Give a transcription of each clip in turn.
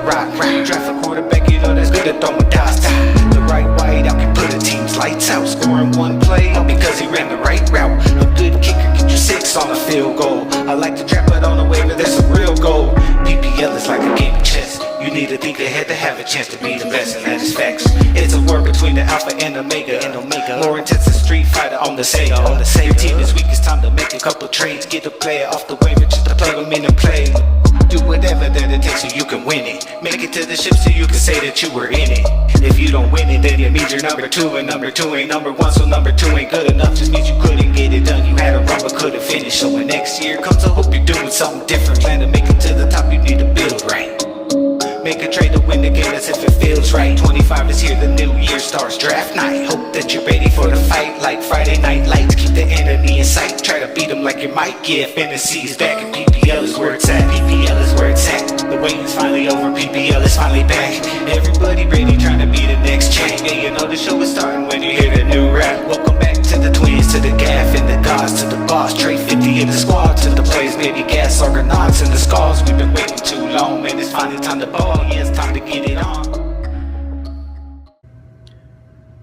rock. Draft a quarterback, you know that's good at throwing dots. The right wide out can put a team's lights out. Scoring one play because he ran the right route. A good kicker get you 6 on a field goal. I like to trap it on the waiver, that's a real goal. PPL is like a game of chess. You need to think ahead to have a chance to be the best, and that is facts. It's a war between the alpha and omega. More intense than Street Fighter on the Sega. Your team is weak, it's time to make a couple trades. Get a player off the waiver just to plug them in and play. Do whatever that it takes so you can win it. Make it to the ship so you can say that you were in it. If you don't win it, then it means you're number 2, and number 2 ain't number 1, so number 2 ain't good enough. Just means you couldn't get it done. You had a run but couldn't finish. So when next year comes, I hope you're doing something different. Plan to make it to the top, you need to build right. Make a trade to win the game as if it feels right. 25 is here, the new year starts, draft night. Hope that you're ready for the fight like Friday night lights. Keep the enemy in sight, try to beat them like you might. Yeah, fantasy is back and PPL is where it's at. PPL is where it's at. The wait is finally over, PPL is finally back. Everybody ready, trying to be the next champ. Yeah, you know the show is starting when you hear the new rap. Welcome back to the Twins, to the GAFF and the gods, to the boss. Trade 50 in the squad, to the plays, baby gas, Argonauts and the skulls. We've been waiting too long, man, it's finally time to ball. Yeah, it's time to get it on.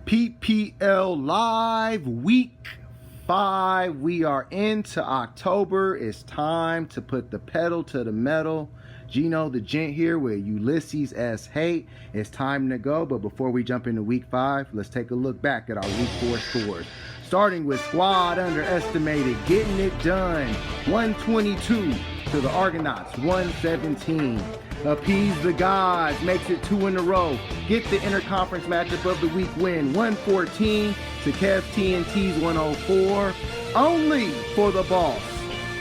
PPL Live Week 5. We are into October. It's time to put the pedal to the metal. Gino the Gent here with Ulysses S. Hate. It's time to go, but before we jump into Week 5, let's take a look back at our Week 4 scores. Starting with squad underestimated, getting it done. 122 to the Argonauts, 117. Appease the gods, makes it 2 in a row. Get the interconference matchup of the week win. 114 to Kev TNT's 104. Only for the boss.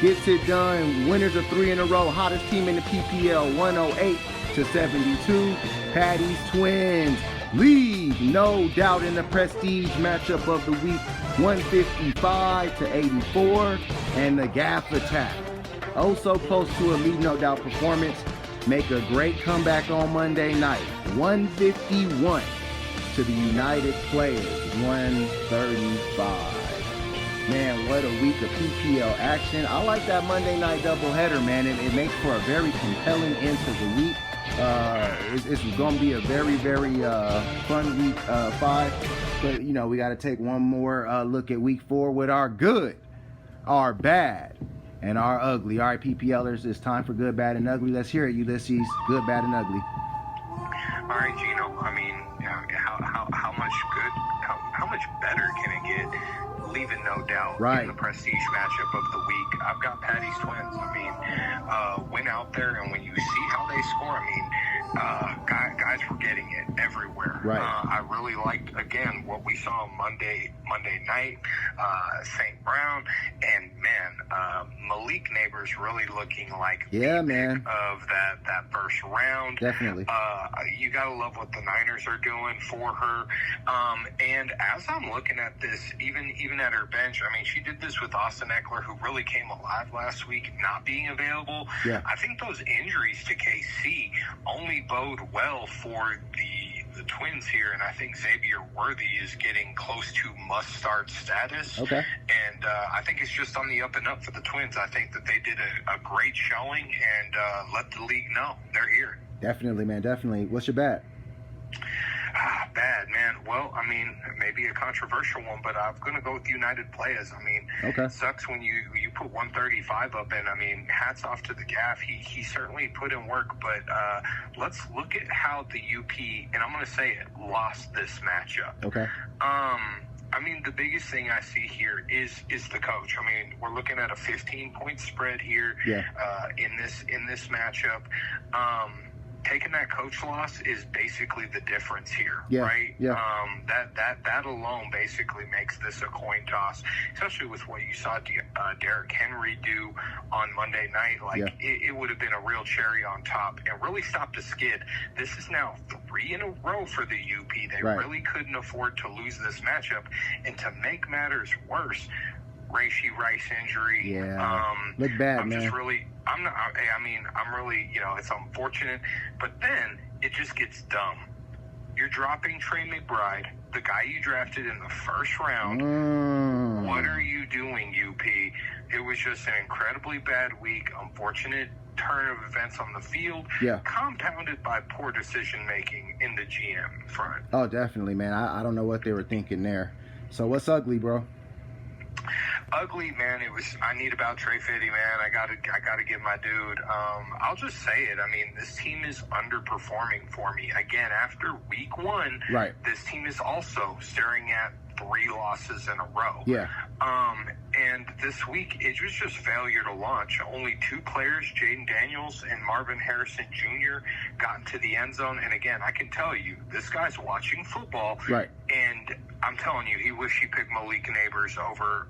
Gets it done. Winners of 3 in a row. Hottest team in the PPL, 108 to 72. Patty's Twins lead, no doubt, in the prestige matchup of the week, 155 to 84. And the GAFF attack, oh so close to a lead, no doubt performance, make a great comeback on Monday night, 151 to the United Players, 135. Man, what a week of PPL action. I like that Monday night doubleheader, man. It makes for a very compelling end to the week. It's going to be a very, very fun week 5. But, you know, we got to take one more look at week 4 with our good, our bad, and our ugly. All right, PPLers, it's time for good, bad, and ugly. Let's hear it, Ulysses. Good, bad, and ugly. All right, Gino. I mean, how much good, how much better can it get? Leaving no doubt in the prestige matchup of the week. I've got Patty's Twins. I mean, went out there, and when you see how they score, I mean, guys were getting it everywhere. I really liked, again, what we saw Monday night, St. Brown, and man, Malik Neighbors really looking like the pick of that first round. Definitely. You gotta love what the Niners are doing for her. And as I'm looking at this, even at her bench, I mean, she did this with Austin Eckler, who really came alive last week, not being available. I think those injuries to KC only bode well for the Twins here, and I think Xavier Worthy is getting close to must-start status. And I think it's just on the up and up for the Twins. I think that they did a great showing and let the league know they're here. Definitely, man, definitely. What's your bad? Bad, man. Well, I mean, maybe a controversial one, but I'm going to go with United Players. I mean, it sucks when you put 135 up, and I mean, hats off to the GAFF. He certainly put in work, but let's look at how the UP, and I'm going to say it, lost this matchup. I mean, the biggest thing I see here is the coach. I mean, we're looking at a 15-point spread here in this matchup. Taking that coach loss is basically the difference here, right? That alone basically makes this a coin toss, especially with what you saw Derrick Henry do on Monday night. Like, it would have been a real cherry on top and really stopped the skid. This is now 3 in a row for the UP. They really couldn't afford to lose this matchup. And to make matters worse, Rashee Rice injury. Look bad, I'm man. I'm really, you know, it's unfortunate, but then it just gets dumb. You're dropping Trey McBride, the guy you drafted in the first round. What are you doing, UP? It was just an incredibly bad week. Unfortunate turn of events on the field, compounded by poor decision-making in the GM front. Oh, definitely, man. I don't know what they were thinking there. So what's ugly, bro? Ugly, man. I need about Trey Fiddy, man. I gotta give my dude. I'll just say it. I mean, this team is underperforming for me. Again, after week 1, this team is also staring at 3 losses in a row. And this week, it was just failure to launch. Only 2 players, Jaden Daniels and Marvin Harrison Jr., got into the end zone. And again, I can tell you, this guy's watching football. And I'm telling you, he wished he picked Malik Neighbors over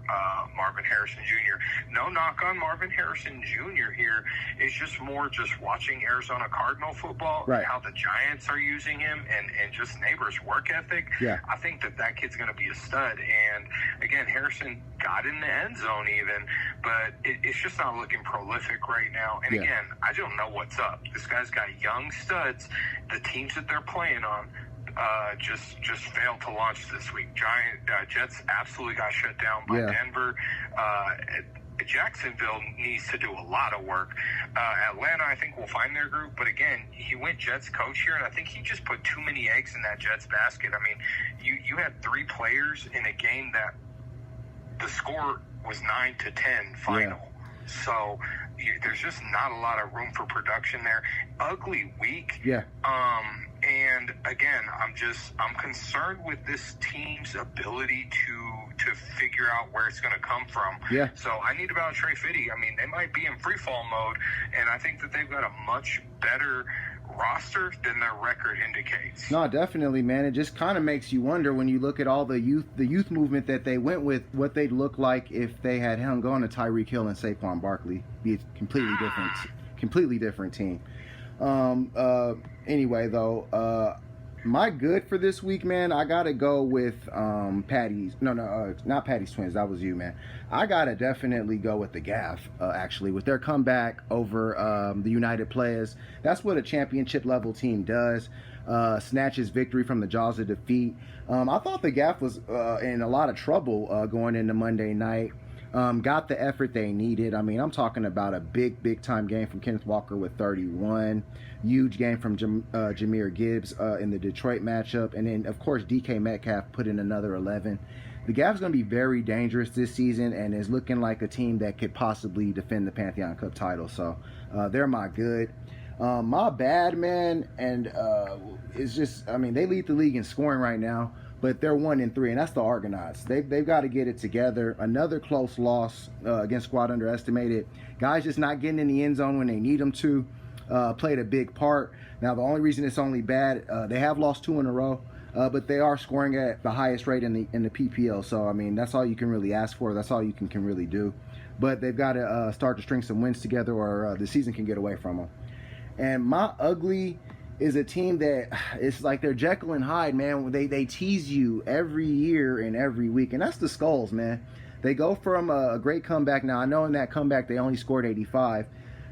Marvin Harrison Jr. No knock on Marvin Harrison Jr. here. It's just more just watching Arizona Cardinal football and how the Giants are using him and just Neighbors' work ethic. I think that kid's going to be a stud. And again, Harrison got in the end zone even, but it's just not looking prolific right now. And again, I don't know what's up. This guy's got young studs. The teams that they're playing on just failed to launch this week. Jets absolutely got shut down by Denver. Jacksonville needs to do a lot of work. Atlanta, I think, will find their group. But again, he went Jets coach here, and I think he just put too many eggs in that Jets basket. I mean, you had 3 players in a game that the score was 9-10 final. So there's just not a lot of room for production there. Ugly week. And again, I'm concerned with this team's ability to figure out where it's going to come from. So I need about Trey Fiddy. I mean, they might be in free fall mode, and I think that they've got a much better roster than their record indicates. No, definitely, man. It just kind of makes you wonder when you look at all the youth movement that they went with, what they'd look like if they had hung on to Tyreek Hill and Saquon Barkley. Be a completely different team. Anyway, though, my good for this week, man, I gotta go with Patty's. Not Patty's Twins. That was you, man. I gotta definitely go with the GAFF, actually, with their comeback over the United Players. That's what a championship level team does. Snatches victory from the jaws of defeat. I thought the GAFF was in a lot of trouble going into Monday night. Got the effort they needed. I mean, I'm talking about a big time game from Kenneth Walker with 31. Huge game from Jahmyr Gibbs in the Detroit matchup. And then, of course, DK Metcalf put in another 11. The GAF's going to be very dangerous this season and is looking like a team that could possibly defend the Pantheon Cup title. So they're my good. My bad, man, and it's just, I mean, they lead the league in scoring right now, but they're 1-3, and that's the Argonauts. They've got to get it together. Another close loss against Squad Underestimated. Guys just not getting in the end zone when they need them to. Played a big part. Now, the only reason it's only bad, they have lost 2 in a row, but they are scoring at the highest rate in the PPL. So, I mean, that's all you can really ask for. That's all you can really do. But they've got to start to string some wins together, or the season can get away from them. And my ugly is a team that it's like they're Jekyll and Hyde, man. They tease you every year and every week, and that's the Skulls, man. They go from a great comeback. Now, I know in that comeback they only scored 85,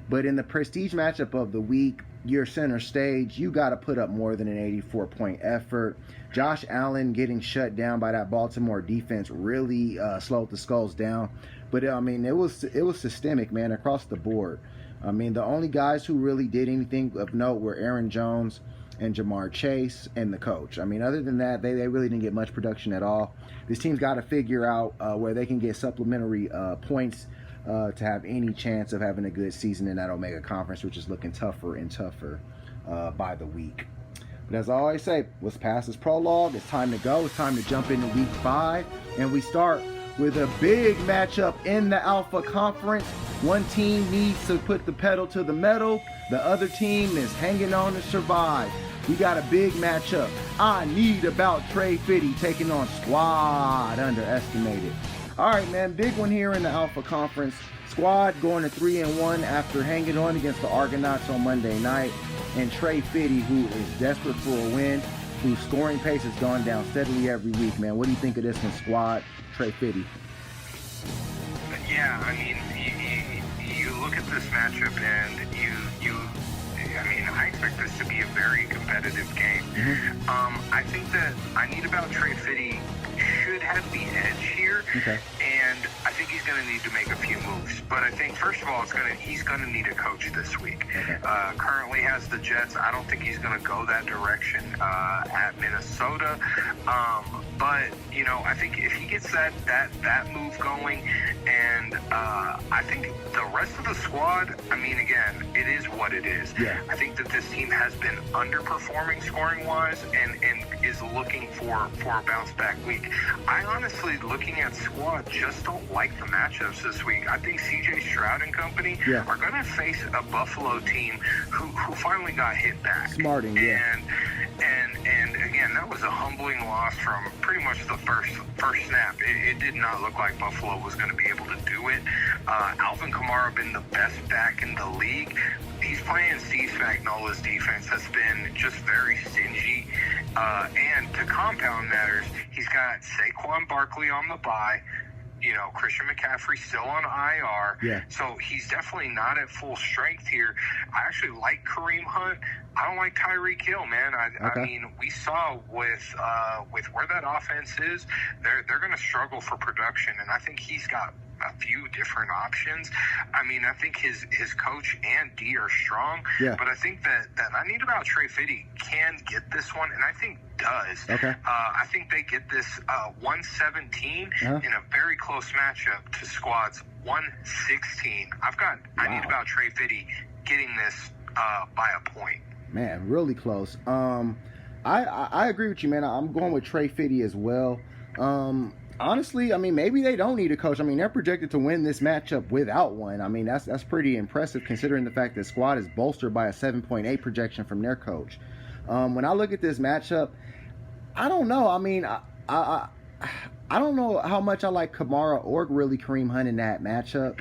but in the prestige matchup of the week, your center stage, you got to put up more than an 84-point effort. Josh Allen getting shut down by that Baltimore defense really slowed the Skulls down. But, I mean, it was systemic, man, across the board. I mean, the only guys who really did anything of note were Aaron Jones and Jamar Chase and the coach. I mean, other than that, they really didn't get much production at all. This team's got to figure out where they can get supplementary points to have any chance of having a good season in that Omega Conference, which is looking tougher and tougher by the week. But as I always say, what's past is prologue. It's time to go. It's time to jump into week 5. And we start with a big matchup in the Alpha Conference. One team needs to put the pedal to the metal. The other team is hanging on to survive. We got a big matchup. I need about Trey Fiddy taking on Squad Underestimated. All right, man, big one here in the Alpha Conference. Squad going to 3-1 after hanging on against the Argonauts on Monday night. And Trey Fiddy, who is desperate for a win, whose scoring pace has gone down steadily every week, man. What do you think of this one, Squad, Trey Fiddy? Yeah, I mean, you look at this matchup and I expect this to be a very competitive game. I think that I need about Trey Fiddy should have the edge here. And I think think he's going to need to make a few moves. But I think, first of all, he's going to need a coach this week. Okay. Currently has the Jets. I don't think he's going to go that direction at Minnesota. But, you know, I think if he gets that move going, and I think the rest of the squad, I mean, again, it is what it is. Yeah. I think that this team has been underperforming scoring-wise and is looking for a bounce-back week. I honestly, looking at squad, just don't like the matchups this week. I think C.J. Stroud and company are going to face a Buffalo team who finally got hit back. Smarting, yeah. And again, that was a humbling loss from pretty much the first snap. It did not look like Buffalo was going to be able to do it. Alvin Kamara been the best back in the league. He's playing Steve Spagnuolo's defense has been just very stingy. And to compound matters, he's got Saquon Barkley on the bye. You know, Christian McCaffrey still on IR. Yeah. So he's definitely not at full strength here. I actually like Kareem Hunt. I don't like Tyreek Hill, man. I mean, we saw with where that offense is, they're going to struggle for production, and I think he's got a few different options. I mean, I think his coach and D are strong, but I think that I need about Trey Fiddy can get this one, and I think does. Okay. I think they get this 117 in a very close matchup to squads 116. I need about Trey Fiddy getting this by a point. Man, really close. I agree with you, man. I'm going with Trey Fiddy as well. Honestly, I mean, maybe they don't need a coach. I mean, they're projected to win this matchup without one. I mean, that's pretty impressive considering the fact that squad is bolstered by a 7.8 projection from their coach. When I look at this matchup, I don't know. I mean, I don't know how much I like Kamara or really Kareem Hunt in that matchup.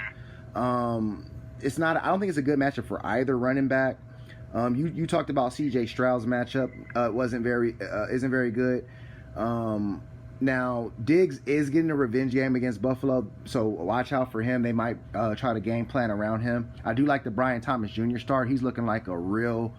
It's not. I don't think it's a good matchup for either running back. You talked about C.J. Stroud's matchup. Isn't very good. Now, Diggs is getting a revenge game against Buffalo, so watch out for him. They might try to game plan around him. I do like the Brian Thomas Jr. start. He's looking like a real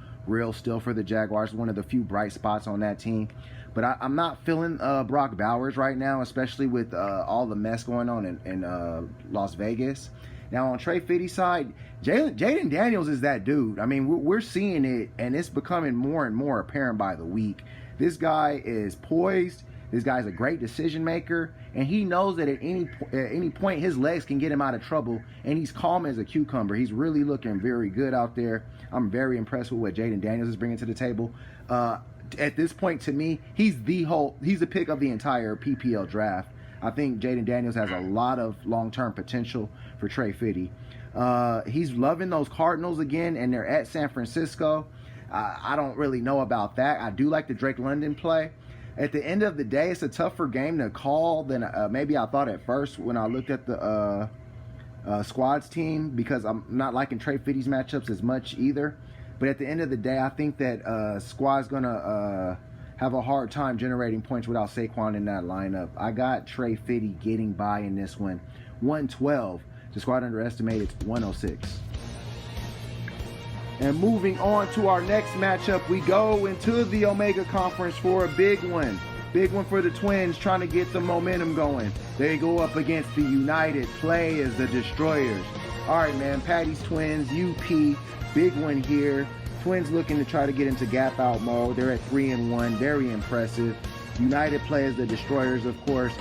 steal for the Jaguars, one of the few bright spots on that team. But I'm not feeling Brock Bowers right now, especially with all the mess going on in Las Vegas. Now, on Trey Fiddy's side, Jaden Daniels is that dude. I mean, we're seeing it, and it's becoming more and more apparent by the week. This guy is poised. This guy's a great decision maker, and he knows that at any point his legs can get him out of trouble, and he's calm as a cucumber. He's really looking very good out there. I'm very impressed with what Jaden Daniels is bringing to the table. At this point, to me, he's the pick of the entire PPL draft. I think Jaden Daniels has a lot of long-term potential for Trey Fiddy. He's loving those Cardinals again, and they're at San Francisco. I don't really know about that. I do like the Drake London play. At the end of the day, it's a tougher game to call than maybe I thought at first when I looked at the squads team, because I'm not liking Trey Fiddy's matchups as much either. But at the end of the day, I think that squad's going to have a hard time generating points without Saquon in that lineup. I got Trey Fiddy getting by in this one. 112. The squad underestimated 106. And moving on to our next matchup, we go into the Omega Conference for a big one. Big one for the Twins, trying to get the momentum going. They go up against the United Players, the Destroyers. All right, man, Patty's Twins, UP, big one here. Twins looking to try to get into gap out mode. They're at 3-1, very impressive. United Players, the Destroyers, of course,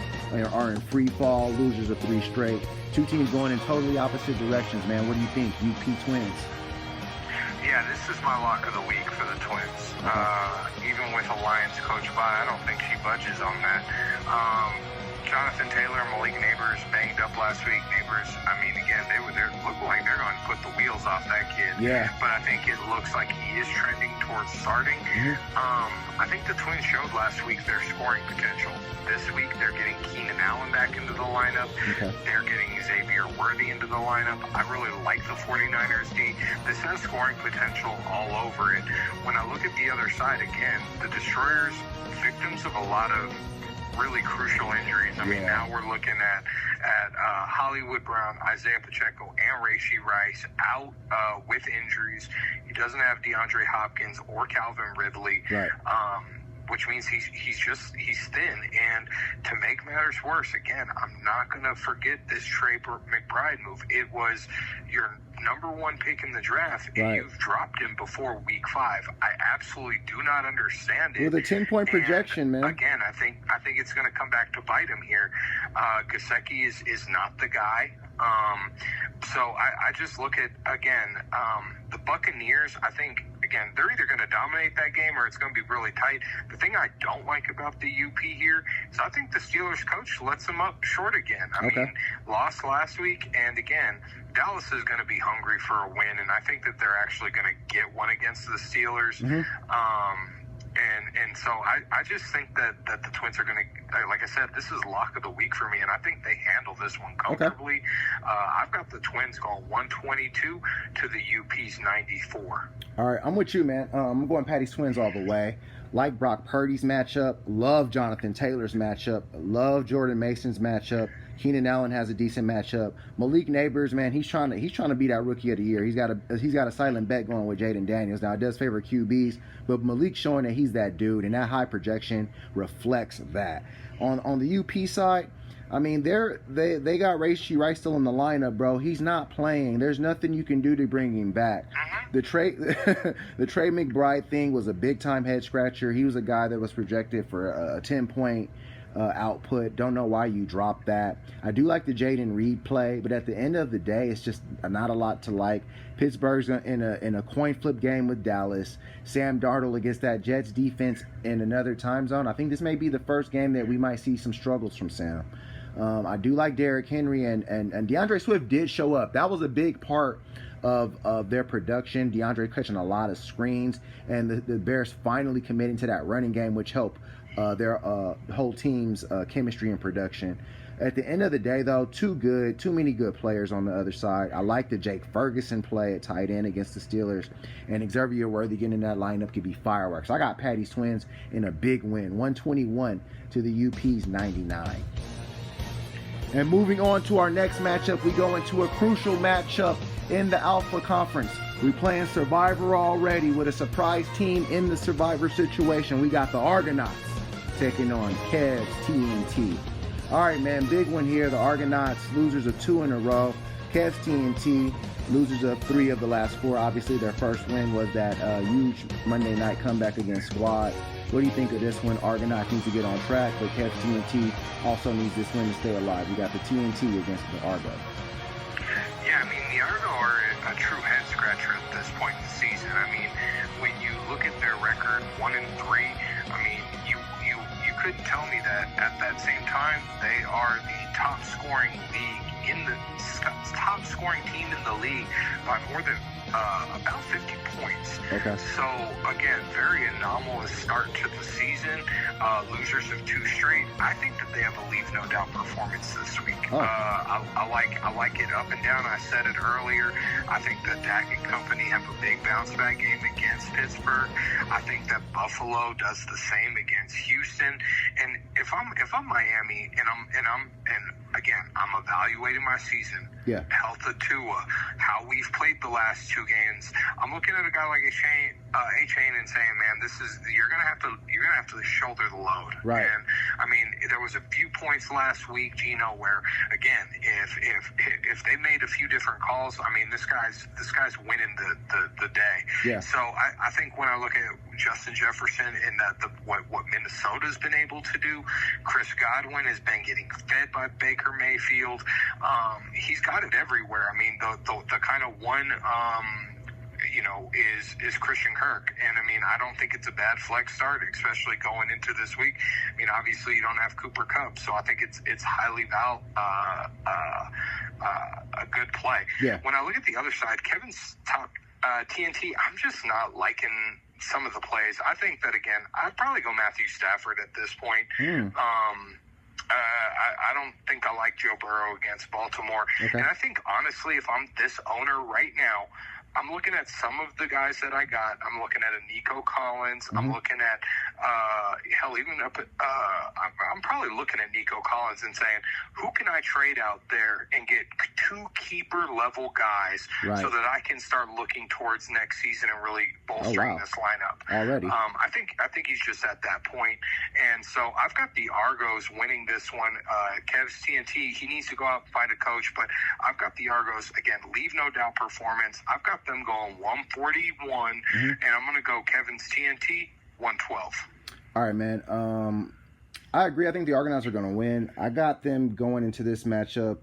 are in free fall, losers of 3 straight. Two teams going in totally opposite directions, man. What do you think, UP Twins? Yeah, this is my lock of the week for the Twins. Even with Alliance coach by, I don't think she budges on that. Jonathan Taylor and Malik Neighbors banged up last week. Neighbors, I mean, again, they look like they're going to put the wheels off that kid. Yeah. But I think it looks like he is trending towards starting. I think the Twins showed last week their scoring potential. This week, they're getting Keenan Allen back into the lineup. Okay. They're getting Xavier Worthy into the lineup. I really like the 49ers D. This has scoring potential all over it. When I look at the other side, again, the Destroyers, victims of a lot of really crucial injuries. I mean, now we're looking at Hollywood Brown, Isaiah Pacheco, and Rashee Rice out with injuries. He doesn't have DeAndre Hopkins or Calvin Ridley. Right. which means he's thin. And to make matters worse, again, I'm not going to forget this Trey McBride move. It was your number one pick in the draft, and you've dropped him before week 5. I absolutely do not understand it. With a 10-point projection, man. Again, I think it's going to come back to bite him here. Gesicki is not the guy. So I just look at, again, the Buccaneers, I think, again, they're either going to dominate that game or it's going to be really tight. The thing I don't like about the UP here is I think the Steelers coach lets them up short again. I mean, lost last week, and again, Dallas is going to be hungry for a win, and I think that they're actually going to get one against the Steelers. And so I just think that the Twins are going to, like I said, this is lock of the week for me, and I think they handle this one comfortably. I've got the Twins going 122 to the UP's 94. All right, I'm with you, man. I'm going Patty's Twins all the way. Like Brock Purdy's matchup, love Jonathan Taylor's matchup, love Jordan Mason's matchup. Keenan Allen has a decent matchup. Malik Neighbors, man, he's trying to be that rookie of the year. He's got a silent bet going with Jaden Daniels. Now it does favor QBs, but Malik's showing that he's that dude, and that high projection reflects that. On the UP side, I mean, they got Rashee Rice still in the lineup, bro. He's not playing. There's nothing you can do to bring him back. The Trey McBride thing was a big time head scratcher. He was a guy that was projected for a 10-point output. Don't know why you dropped that. I do like the Jaden Reed play, but at the end of the day, it's just not a lot to like. Pittsburgh's in a coin flip game with Dallas. Sam Darnold against that Jets defense in another time zone. I think this may be the first game that we might see some struggles from Sam. I do like Derrick Henry, and DeAndre Swift did show up. That was a big part of their production. DeAndre catching a lot of screens, and the Bears finally committing to that running game, which helped their whole team's chemistry and production. At the end of the day, though, too many good players on the other side. I like the Jake Ferguson play at tight end against the Steelers, and Xavier Worthy getting in that lineup could be fireworks. I got Patty's Twins in a big win, 121 to the UP's 99. And moving on to our next matchup, we go into a crucial matchup in the Alpha Conference. We playing Survivor already with a surprise team in the Survivor situation. We got the Argonauts taking on Kev's TNT. All right, man, big one here. The Argonauts, losers of 2 in a row. Kev's TNT, losers of 3 of the last 4. Obviously, their first win was that huge Monday night comeback against Squad. What do you think of this one? Argonauts need to get on track, but Kev's TNT also needs this win to stay alive. You got the TNT against the Argo. Yeah, I mean, the Argo are a true head-scratcher at this point in the season. I mean, when you look at their record, 1-3, I mean, you couldn't tell me that at that same time they are the top-scoring team in the league by more than about 50 points. Okay. So, again, very anomalous start to the season. Losers of 2 straight. I think that they have a leave no doubt performance this week. I like it up and down. I said it earlier. I think that Dak and company have a big bounce back game against Pittsburgh. I think that Buffalo does the same against Houston. And if I'm Miami and again, I'm evaluating my season. Yeah. Health of Tua, how we've played the last 2 games. I'm looking at a guy like A-Chain and saying, man, you're gonna have to shoulder the load. Right. And I mean, there was a few points last week, Gino, where again, if they made a few different calls, I mean, this guy's winning the day. Yeah. So I think when I look at Justin Jefferson and what Minnesota's been able to do, Chris Godwin has been getting fed by Baker Mayfield. He's got it everywhere. I mean, the kind of one, is Christian Kirk. And, I mean, I don't think it's a bad flex start, especially going into this week. I mean, obviously you don't have Cooper Kupp, so I think it's highly a good play. Yeah. When I look at the other side, Kevin's top TNT, I'm just not liking some of the plays. I think that, again, I'd probably go Matthew Stafford at this point. I don't think I like Joe Burrow against Baltimore. Okay. And I think, honestly, if I'm this owner right now, I'm looking at some of the guys that I got. I'm looking at a Nico Collins. I'm looking at, hell, even up at, I'm probably looking at Nico Collins and saying, who can I trade out there and get 2 keeper-level guys so that I can start looking towards next season and really bolstering this lineup? Already. I think he's just at that point. And so I've got the Argos winning this one. Kev's TNT, he needs to go out and find a coach, but I've got the Argos, again, leave no doubt performance. I've got them going 141, and I'm going to go Kevin's TNT 112. All right, man. I agree. I think the Argonauts are going to win. I got them going into this matchup.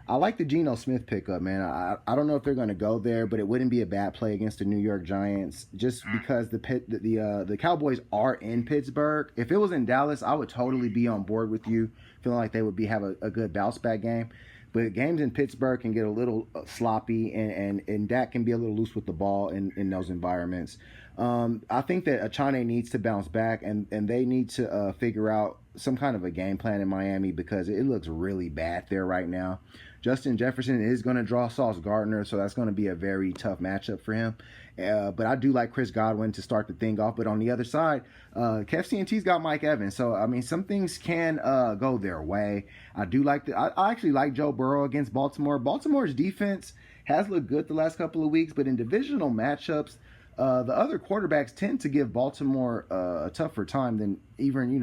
I like the Geno Smith pickup, man. I don't know if they're going to go there, but it wouldn't be a bad play against the New York Giants just because the Cowboys are in Pittsburgh. If it was in Dallas, I would totally be on board with you, feeling like they would have a good bounce back game. But games in Pittsburgh can get a little sloppy, and Dak can be a little loose with the ball in those environments. I think that Achane needs to bounce back, and they need to figure out some kind of a game plan in Miami because it looks really bad there right now. Justin Jefferson is going to draw Sauce Gardner, so that's going to be a very tough matchup for him. But I do like Chris Godwin to start the thing off. But on the other side, KFC&T's got Mike Evans. So, I mean, some things can go their way. I do like I actually like Joe Burrow against Baltimore. Baltimore's defense has looked good the last couple of weeks, but in divisional matchups, the other quarterbacks tend to give Baltimore a tougher time than even,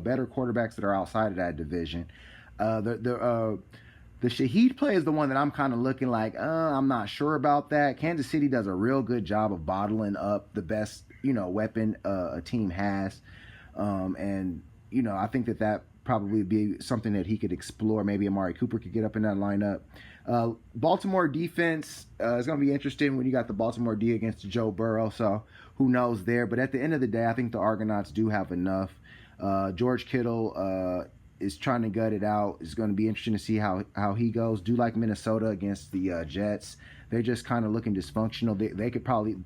better quarterbacks that are outside of that division. The Shaheed play is the one that I'm kind of looking like, I'm not sure about that. Kansas City does a real good job of bottling up the best, weapon a team has. I think that probably be something that he could explore. Maybe Amari Cooper could get up in that lineup. Baltimore defense is going to be interesting when you got the Baltimore D against Joe Burrow. So who knows there. But at the end of the day, I think the Argonauts do have enough. George Kittle is trying to gut it out. It's going to be interesting to see how he goes. Do like Minnesota against the Jets. They're just kind of looking dysfunctional. They could probably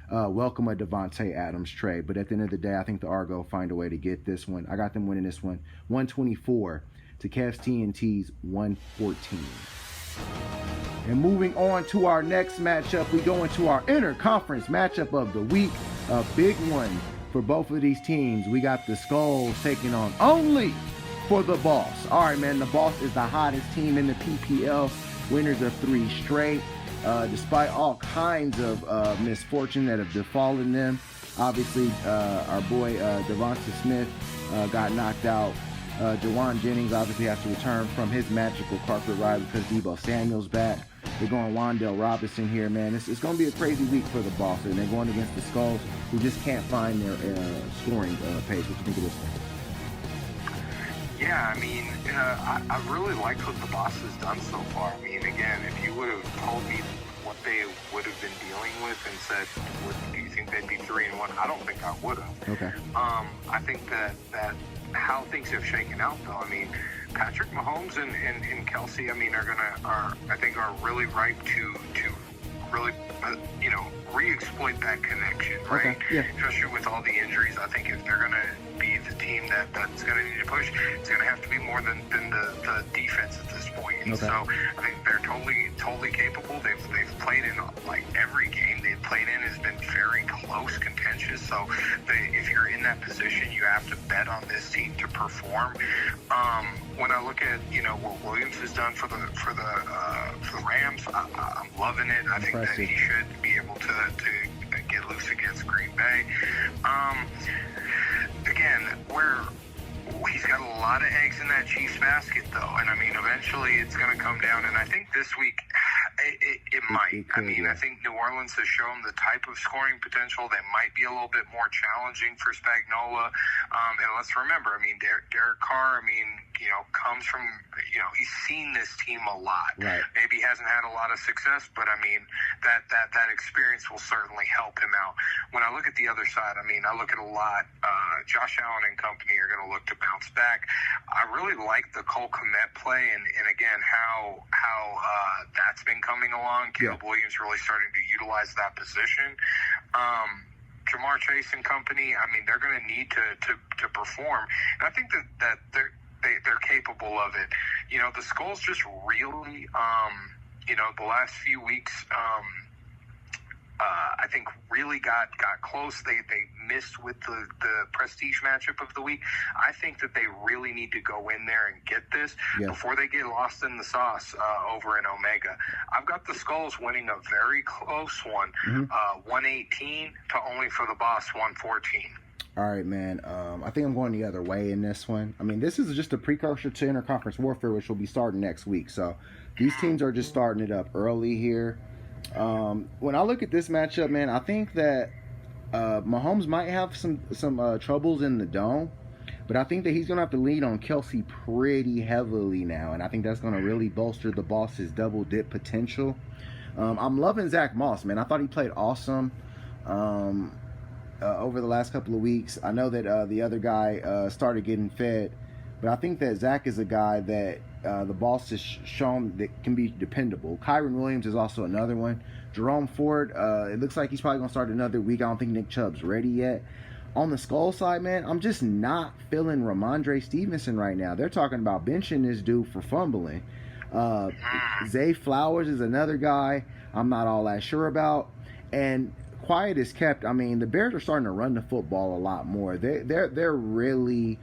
welcome a Devontae Adams trade. But at the end of the day, I think the Argo find a way to get this one. I got them winning this one 124 to Cavs TNT's 114. And moving on to our next matchup, we go into our interconference matchup of the week. A big one for both of these teams. We got the Skulls taking on only for the Boss. All right, man, the Boss is the hottest team in the PPL. Winners of 3 straight. Despite all kinds of misfortune that have befallen them. Obviously, our boy Devonta Smith got knocked out. Jawan Jennings obviously has to return from his magical carpet ride because Deebo Samuel's back. They're going Wan'Dale Robinson here, man. It's going to be a crazy week for the Boss, and they're going against the Skulls, who just can't find their scoring pace. What do you think of this one? Yeah, I mean, I really liked what the Boss has done so far. I mean, again, if you would have told me what they would have been dealing with and said, do you think they'd be 3-1? I don't think I would have. Okay. I think that how things have shaken out, though. I mean, Patrick Mahomes and Kelsey, I mean, are really ripe to really, re-exploit that connection, right? Okay. Yeah. Especially with all the injuries. I think if they're going to be the team that's going to need to push, it's going to have to be more than the defense at this point. And so I think they're totally capable. They've played in like every game they've played in has been very close, contentious. So if you're in that position, you have to bet on this team to perform. When I look at what Williams has done for the Rams, I'm loving it. I think that he should be able to get loose against Green Bay. Again, he's got a lot of eggs in that Chiefs basket, though, and I mean, eventually it's going to come down. And I think this week it might. I mean, I think New Orleans has shown the type of scoring potential that might be a little bit more challenging for Spagnuolo. And let's remember, I mean, Derek Carr, comes from, he's seen this team a lot. Right. Maybe he hasn't had a lot of success, but I mean, that experience will certainly help him out. When I look at the other side, I mean, I look at a lot. Josh Allen and company are going to look to bounce back. I really like the Cole Kmet play, and again, how that's been coming along. Caleb Williams really starting to utilize that position. Jamar Chase and company, I mean, they're going to need to perform, and I think that they're capable of it. The Skulls just really, the last few weeks, I think really got close. They missed with the prestige matchup of the week. I think that they really need to go in there and get this before they get lost in the sauce over in Omega. I've got the Skulls winning a very close one, 118 to only for the Boss 114. All right, man. I think I'm going the other way in this one. I mean, this is just a precursor to interconference warfare, which will be starting next week. So these teams are just starting it up early here. When I look at this matchup, man, I think that Mahomes might have some troubles in the dome, but I think that he's going to have to lean on Kelsey pretty heavily now, and I think that's going to really bolster the Boss's double dip potential. I'm loving Zach Moss, man. I thought he played awesome over the last couple of weeks. I know that the other guy started getting fed, but I think that Zach is a guy that the Boss has shown that can be dependable. Kyron Williams is also another one. Jerome Ford, it looks like he's probably going to start another week. I don't think Nick Chubb's ready yet. On the Skull side, man, I'm just not feeling Ramondre Stevenson right now. They're talking about benching this dude for fumbling. Zay Flowers is another guy I'm not all that sure about. And quiet is kept. I mean, the Bears are starting to run the football a lot more. They're really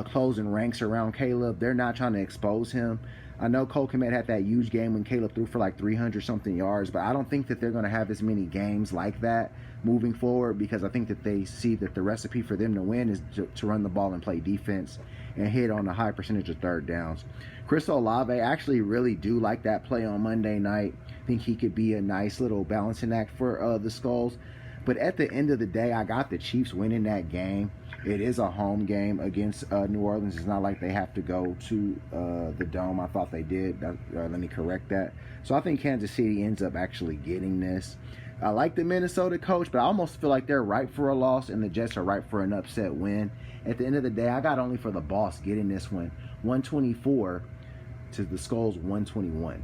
closing ranks around Caleb. They're not trying to expose him. I know Cole Kmet had that huge game when Caleb threw for like 300-something yards, but I don't think that they're going to have as many games like that moving forward, because I think that they see that the recipe for them to win is to run the ball and play defense and hit on a high percentage of third downs. Chris Olave, I actually really do like that play on Monday night. I think he could be a nice little balancing act for the Skulls. But at the end of the day, I got the Chiefs winning that game. It is a home game against New Orleans. It's not like they have to go to the Dome. I thought they did. Let me correct that. So I think Kansas City ends up actually getting this. I like the Minnesota coach, but I almost feel like they're ripe for a loss, and the Jets are ripe for an upset win. At the end of the day, I got only for the Boss getting this one, 124 to the Skulls 121.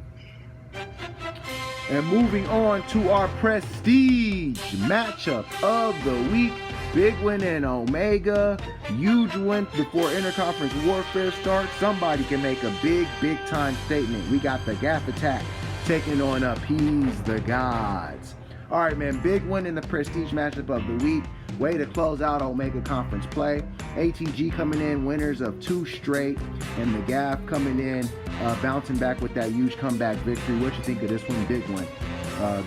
And moving on to our prestige matchup of the week. Big win in Omega. Huge win before interconference warfare starts. Somebody can make a big time statement. We got the GAFF attack taking on Appease the Gods. All right, man. Big win in the prestige matchup of the week. Way to close out Omega Conference play. ATG coming in winners of 2 straight, and the GAFF coming in bouncing back with that huge comeback victory. What you think of this one? Big one.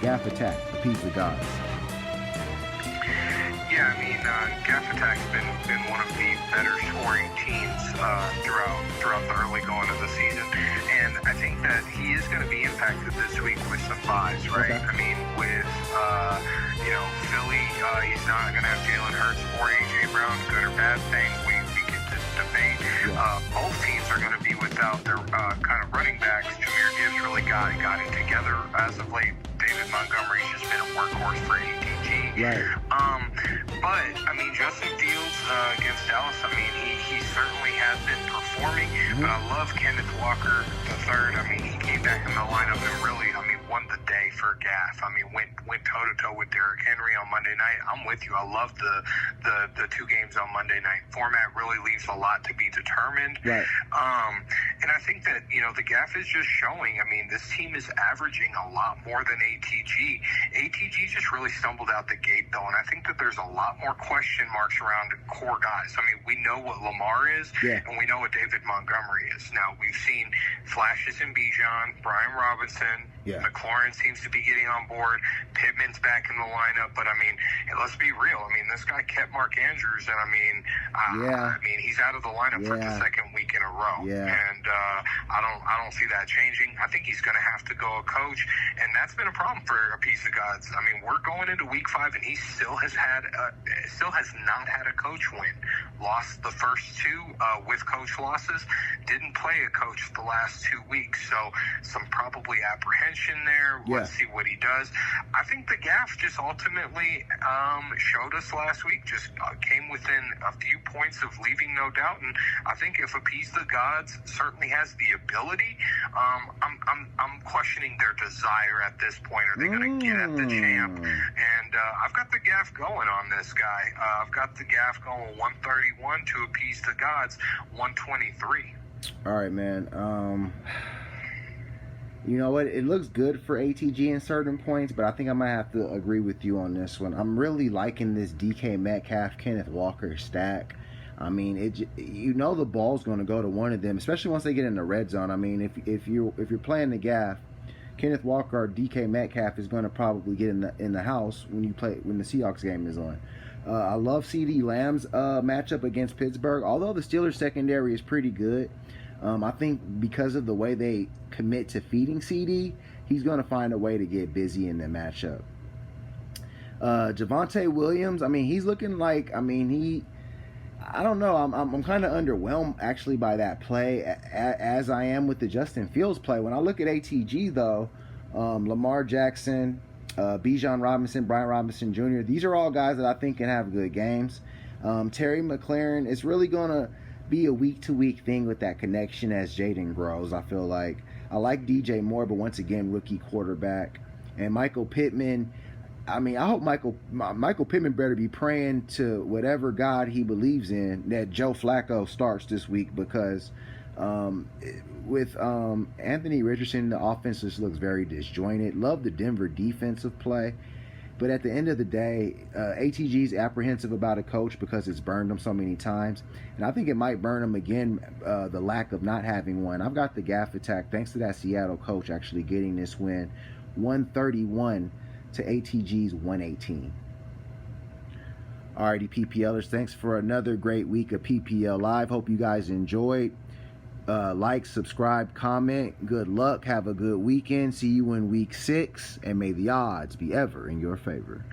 GAFF attack, Appease the Gods. Yeah, I mean, GAFF Attack's been one of the better scoring teams throughout the early going of the season, and I think that he is going to be impacted this week with some buys, right? Okay. I mean, with Philly, he's not going to have Jalen Hurts or AJ Brown. Good or bad thing, we can debate. Yeah. Both teams are going to be without their kind of running backs. Jahmyr Gibbs really got it together as of late. David Montgomery's just been a workhorse for ATG. Right. But I mean, Justin Fields against Dallas, I mean, he certainly has been performing. Mm-hmm. But I love Kenneth Walker III. I mean, he came back in the lineup and really, I mean, won the day for GAFF. I mean, went toe to toe with Derrick Henry on Monday night. I'm with you. I love the 2 games on Monday night. Format really leaves a lot to be determined. Right. And I think that the GAFF is just showing. I mean, this team is averaging a lot more than ATG. ATG just really stumbled out the gate though, and I think that there's a lot more question marks around core guys. I mean, we know what Lamar is, and we know what David Montgomery is. Now, we've seen flashes in Bijan, Brian Robinson, McLaurin seems to be getting on board, Pittman's back in the lineup, but I mean, let's be real. I mean, this guy kept Mark Andrews, and I mean, he's out of the lineup for the second week in a row, and I don't see that changing. I think he's going to have to go a coach, and that's been a problem for Appease the Gods. I mean, we're going into week 5, and he still has not had a coach win. Lost the first 2 with coach losses. Didn't play a coach the last 2 weeks, so some probably apprehension there. Let's see what he does. I think the GAFF just ultimately showed us last week, just came within a few points of leaving no doubt, and I think if Appease the Gods certainly has the ability, I'm questioning their desire at this point. Are they going to get at the champ? And I've got the GAFF going on this guy. I've got the GAFF going 131 to Appease the Gods 123. All right, man. You know what? It looks good for ATG in certain points, but I think I might have to agree with you on this one. I'm really liking this DK Metcalf, Kenneth Walker stack. I mean, you know the ball's going to go to one of them, especially once they get in the red zone. I mean, if you're playing the GAFF, Kenneth Walker or DK Metcalf is going to probably get in the house when the Seahawks game is on. I love CD Lamb's matchup against Pittsburgh. Although the Steelers secondary is pretty good, I think because of the way they commit to feeding CD, he's going to find a way to get busy in the matchup. Javonte Williams, I mean, he's looking like, I don't know. I'm kind of underwhelmed actually by that play, as I am with the Justin Fields play. When I look at ATG though, Lamar Jackson, Bijan Robinson, Brian Robinson Jr. These are all guys that I think can have good games. Terry McLaurin, it's really gonna be a week-to-week thing with that connection as Jaden grows. I feel like I like DJ Moore, but once again, rookie quarterback. And Michael Pittman. I mean, I hope Michael Pittman better be praying to whatever God he believes in that Joe Flacco starts this week, because with Anthony Richardson, the offense just looks very disjointed. Love the Denver defensive play, but at the end of the day, ATG's apprehensive about a coach because it's burned him so many times, and I think it might burn him again, the lack of not having one. I've got the GAFF attack thanks to that Seattle coach actually getting this win, 131 to ATG's 118. Alrighty, PPLers, thanks for another great week of PPL Live. Hope you guys enjoyed. Like, subscribe, comment. Good luck. Have a good weekend. See you in week 6, and may the odds be ever in your favor.